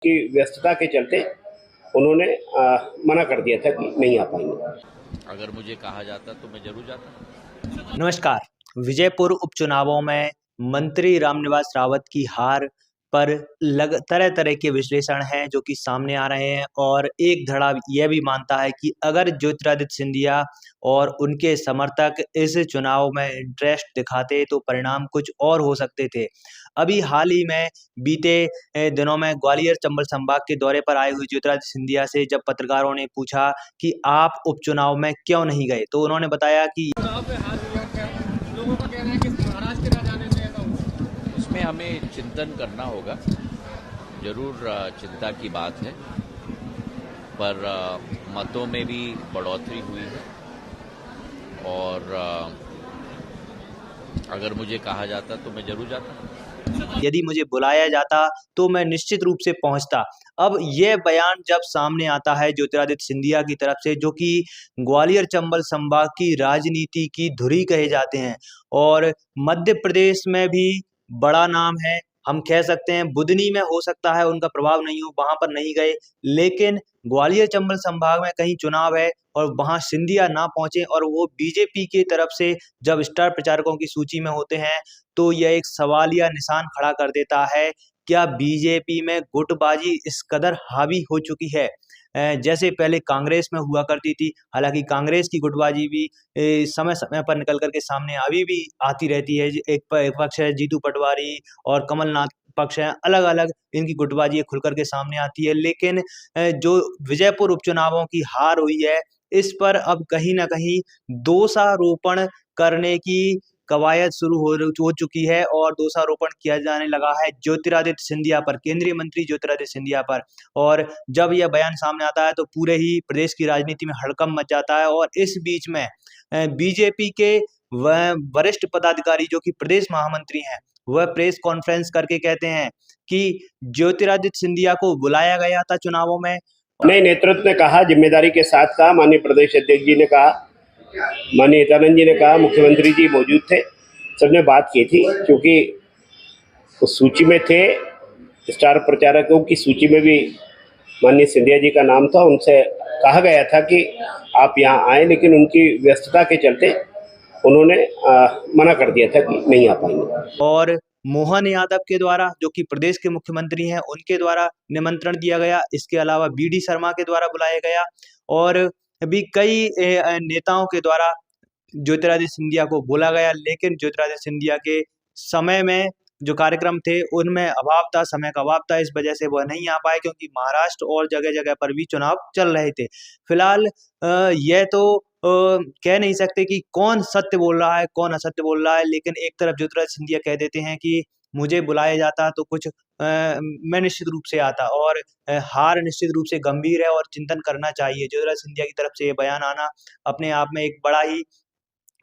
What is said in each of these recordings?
की व्यस्तता के चलते उन्होंने मना कर दिया था कि नहीं आ पाएंगे। अगर मुझे कहा जाता तो मैं जरूर जाता। नमस्कार। विजयपुर उपचुनावों में मंत्री रामनिवास रावत की हार पर तरह तरह के विश्लेषण हैं जो कि सामने आ रहे हैं और एक धड़ा यह भी मानता है कि अगर ज्योतिरादित्य सिंधिया और उनके समर्थक इस चुनाव में इंटरेस्ट दिखाते तो परिणाम कुछ और हो सकते थे। अभी हाल ही में बीते दिनों में ग्वालियर चंबल संभाग के दौरे पर आए हुए ज्योतिरादित्य सिंधिया से जब पत्रकारों ने पूछा कि आप उपचुनाव में क्यों नहीं गए, तो उन्होंने बताया कि लोगों का कहना है कि महाराष्ट्र के न जाने से ऐसा हुआ। उसमें हमें चिंतन करना होगा। जरूर चिंता की बात है, पर मतों में भी बढ़ोतरी हुई है और अगर मुझे कहा जाता तो मैं जरूर जाता। यदि मुझे बुलाया जाता तो मैं निश्चित रूप से पहुंचता। अब यह बयान जब सामने आता है ज्योतिरादित्य सिंधिया की तरफ से, जो कि ग्वालियर चंबल संभाग की राजनीति की धुरी कहे जाते हैं और मध्य प्रदेश में भी बड़ा नाम है। हम कह सकते हैं बुधनी में हो सकता है उनका प्रभाव नहीं हो, वहां पर नहीं गए, लेकिन ग्वालियर चंबल संभाग में कहीं चुनाव है और वहां सिंधिया ना पहुंचे और वो बीजेपी की तरफ से जब स्टार प्रचारकों की सूची में होते हैं तो यह एक सवालिया निशान खड़ा कर देता है। क्या बीजेपी में गुटबाजी इस कदर हावी हो चुकी है जैसे पहले कांग्रेस में हुआ करती थी? हालांकि कांग्रेस की गुटबाजी भी समय समय पर निकल करके सामने अभी भी आती रहती है। एक पक्ष है जीतू पटवारी और कमलनाथ पक्ष है, अलग अलग इनकी गुटबाजी खुल करके सामने आती है। लेकिन जो विजयपुर उपचुनावों की हार हुई है, इस पर अब कहीं ना कहीं दोषारोपण करने की कवायद शुरू हो चुकी है और दोषारोपण किया जाने लगा है ज्योतिरादित्य सिंधिया पर, केंद्रीय मंत्री ज्योतिरादित्य सिंधिया पर। और जब यह बयान सामने आता है तो पूरे ही प्रदेश की राजनीति में हड़कंप मच जाता है और इस बीच में बीजेपी के वरिष्ठ पदाधिकारी जो कि प्रदेश महामंत्री हैं, वह प्रेस कॉन्फ्रेंस करके कहते हैं कि ज्योतिरादित्य सिंधिया को बुलाया गया था चुनावों में। नए नेतृत्व ने कहा, जिम्मेदारी के साथ कहा, माननीय प्रदेश अध्यक्ष जी ने कहा, माननीय हितानंद जी ने कहा, मुख्यमंत्री जी मौजूद थे, सबने बात की थी। क्योंकि उस सूची में थे, स्टार प्रचारकों की सूची में भी माननीय सिंधिया जी का नाम था। उनसे कहा गया था कि आप यहाँ आए, लेकिन उनकी व्यस्तता के चलते उन्होंने मना कर दिया था कि नहीं आ पाएंगे। और मोहन यादव के द्वारा, जो कि प्रदेश के मुख्यमंत्री हैं, उनके द्वारा निमंत्रण दिया गया। इसके अलावा बीडी शर्मा के द्वारा बुलाया गया और भी कई नेताओं के द्वारा ज्योतिरादित्य सिंधिया को बोला गया। लेकिन ज्योतिरादित्य सिंधिया के समय में जो कार्यक्रम थे उनमें अभाव था, समय का अभाव था, इस वजह से वह नहीं आ पाए क्योंकि महाराष्ट्र और जगह जगह पर भी चुनाव चल रहे थे। फिलहाल यह तो कह नहीं सकते कि कौन सत्य बोल रहा है कौन असत्य बोल रहा है, लेकिन एक तरफ ज्योतिरादित्य सिंधिया कह देते हैं कि मुझे बुलाया जाता तो कुछ मैं निश्चित रूप से आता और हार निश्चित रूप से गंभीर है और चिंतन करना चाहिए। ज्योतिरादित्य सिंधिया की तरफ से ये बयान आना अपने आप में एक बड़ा ही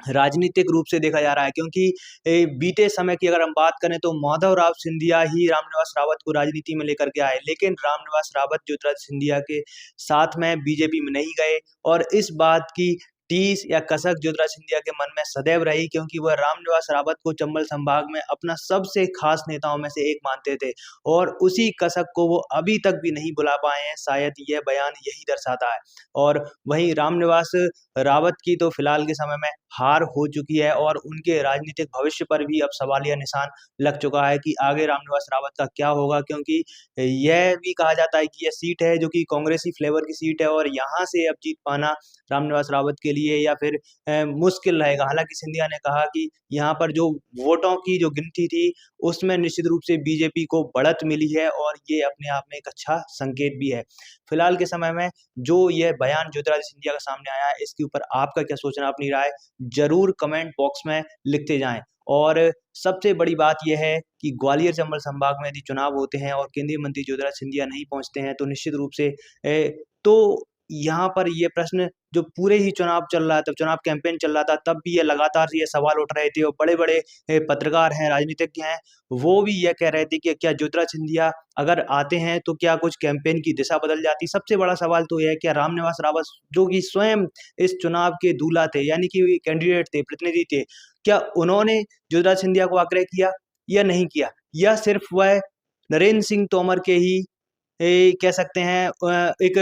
राजनीतिक रूप से देखा जा रहा है, क्योंकि बीते समय की अगर हम बात करें तो माधवराव सिंधिया ही रामनिवास रावत को राजनीति में लेकर के आए, लेकिन रामनिवास रावत ज्योतिरादित्य सिंधिया के साथ में बीजेपी में नहीं गए और इस बात की टीस या कसक ज्योतिरादित्य सिंधिया के मन में सदैव रही, क्योंकि वह रामनिवास रावत को चंबल संभाग में अपना सबसे खास नेताओं में से एक मानते थे और उसी कसक को वो अभी तक भी नहीं भुला पाए हैं। शायद यह बयान यही दर्शाता है। और वहीं रामनिवास रावत की तो फिलहाल के समय में हार हो चुकी है और उनके राजनीतिक भविष्य पर भी अब सवालिया निशान लग चुका है कि आगे रामनिवास रावत का क्या होगा, क्योंकि यह भी कहा जाता है कि यह सीट है जो कि कांग्रेसी फ्लेवर की सीट है और यहाँ से अब जीत पाना रामनिवास रावत के लिए या फिर मुश्किल रहेगा। हालांकि सिंधिया ने कहा कि यहाँ पर जो वोटों की जो गिनती थी उसमें निश्चित रूप से बीजेपी को बढ़त मिली है और ये अपने आप में एक अच्छा संकेत भी है। फिलहाल के समय में जो यह बयान ज्योतिरादित्य सिंधिया का सामने आया है, इसके ऊपर आपका क्या सोचना, अपनी राय जरूर कमेंट बॉक्स में लिखते जाएं। और सबसे बड़ी बात यह है कि ग्वालियर चंबल संभाग में यदि चुनाव होते हैं और केंद्रीय मंत्री ज्योतिरादित्य सिंधिया नहीं पहुंचते हैं तो निश्चित रूप से तो यहाँ पर ये प्रश्न जो पूरे ही चुनाव चल रहा था, चुनाव कैंपेन चल रहा था, तब भी ये लगातार ये सवाल उठ रहे थे और बड़े बड़े पत्रकार हैं, राजनीतिज्ञ हैं, वो भी ये कह रहे थे कि क्या ज्योतिरादित्य सिंधिया अगर आते हैं तो क्या कुछ कैंपेन की दिशा बदल जाती। सबसे बड़ा सवाल तो यह है क्या रामनिवास रावत जो कि स्वयं इस चुनाव के दूल्हा थे, यानी कि कैंडिडेट थे, प्रतिनिधि थे, क्या उन्होंने ज्योतिरादित्य सिंधिया को आग्रह किया या नहीं किया, या सिर्फ वह नरेंद्र सिंह तोमर के ही कह सकते हैं एक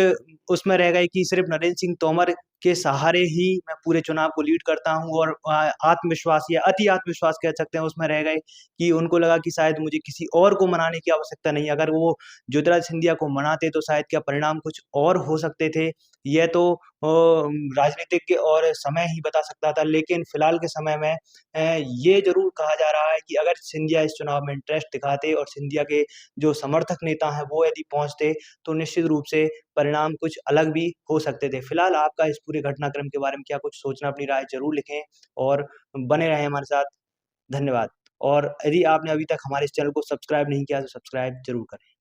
उसमें रह गए कि सिर्फ नरेंद्र सिंह तोमर के सहारे ही मैं पूरे चुनाव को लीड करता हूँ, और आत्मविश्वास या अति आत्मविश्वास कह सकते हैं उसमें रह गए कि उनको लगा कि शायद मुझे किसी और को मनाने की आवश्यकता नहीं है। अगर वो ज्योतिरादित्य सिंधिया को मनाते तो शायद क्या परिणाम कुछ और हो सकते थे, यह तो राजनीतिज्ञ और समय ही बता सकता था। लेकिन फिलहाल के समय में ये जरूर कहा जा रहा है कि अगर सिंधिया इस चुनाव में इंटरेस्ट दिखाते और सिंधिया के जो समर्थक नेता हैं वो यदि पहुंचते तो निश्चित रूप से परिणाम कुछ अलग भी हो सकते थे। फिलहाल आपका इस पूरे घटनाक्रम के बारे में क्या कुछ सोचना, अपनी राय ज़रूर लिखें और बने रहें हमारे साथ। धन्यवाद। और यदि आपने अभी तक हमारे इस चैनल को सब्सक्राइब नहीं किया तो सब्सक्राइब ज़रूर करें।